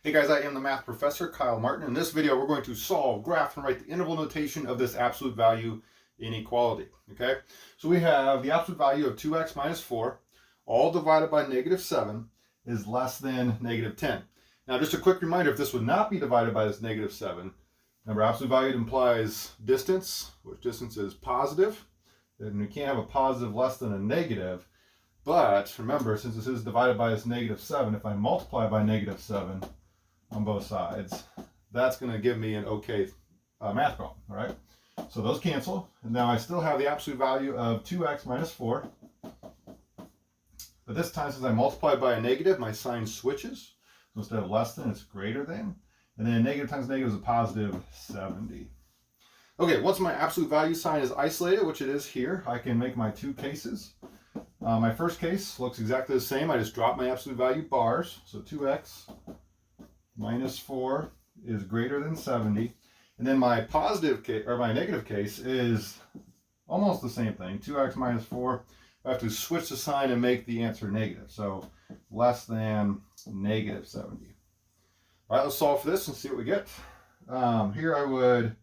Hey guys, I am the math professor, Kyle Martin. In this video, we're going to solve, graph, and write the interval notation of this absolute value inequality, okay? So we have the absolute value of 2x minus 4, all divided by negative 7, is less than negative 10. Now, just a quick reminder, if this would not be divided by this negative 7, remember, absolute value implies distance, which distance is positive, and we can't have a positive less than a negative. But remember, since this is divided by this negative 7, if I multiply by negative 7, on both sides, that's going to give me an okay math problem, all right? So those cancel, and now I still have the absolute value of 2x minus 4. But this time, since I multiply by a negative, my sign switches. So instead of less than, it's greater than. And then negative times negative is a positive 70. Okay, once my absolute value sign is isolated, which it is here, I can make my two cases. My first case looks exactly the same. I just drop my absolute value bars. So 2x minus 4 is greater than 70. And then my positive case, or my negative case, is almost the same thing. 2x minus 4. I have to switch the sign and make the answer negative. So less than negative 70. All right, let's solve for this and see what we get. Here I would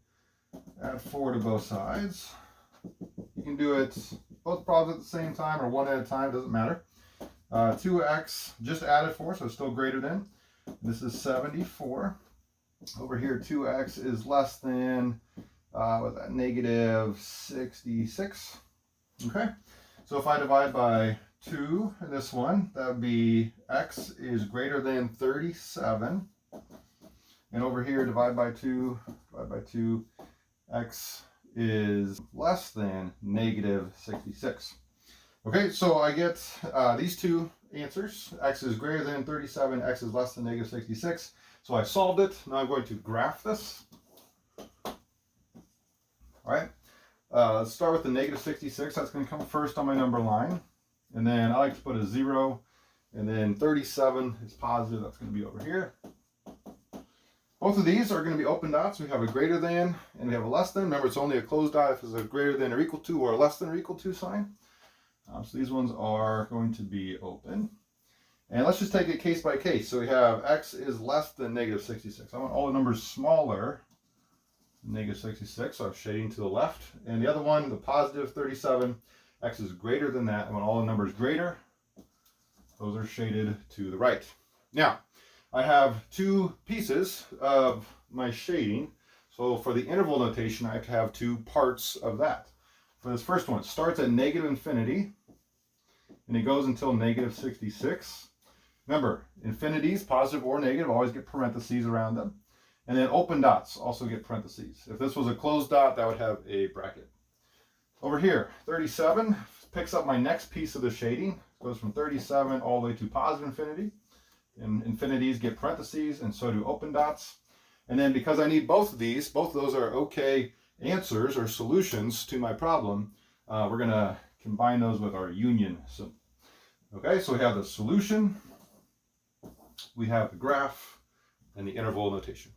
add 4 to both sides. You can do it both problems at the same time or one at a time, doesn't matter. 2x just added 4, so it's still greater than. This is 74. Over here, 2x is less than, what's that, negative 66. Okay, so if I divide by 2 in this one, that would be x is greater than 37. And over here, divide by 2, x is less than negative 66. Okay, so I get these two answers. X is greater than 37, x is less than negative 66. So I solved it. Now I'm going to graph this. All right, let's start with the negative 66. That's going to come first on my number line. And then I like to put a 0. And then 37 is positive. That's going to be over here. Both of these are going to be open dots. We have a greater than and we have a less than. Remember, it's only a closed dot if it's a greater than or equal to or a less than or equal to sign. So these ones are going to be open. And let's just take it case by case. So we have x is less than negative 66. I want all the numbers smaller than negative 66, so I'm shading to the left. And the other one, the positive 37, x is greater than that. I want all the numbers greater. Those are shaded to the right. Now, I have two pieces of my shading. So for the interval notation, I have to have two parts of that. For this first one, it starts at negative infinity, and it goes until negative 66. Remember, infinities, positive or negative, always get parentheses around them. And then open dots also get parentheses. If this was a closed dot, that would have a bracket. Over here, 37 picks up my next piece of the shading. It goes from 37 all the way to positive infinity. And infinities get parentheses, and so do open dots. And then because I need both of these, both of those are okay answers or solutions to my problem, we're going to combine those with our union symbol. Okay, so we have the solution, we have the graph, and the interval notation.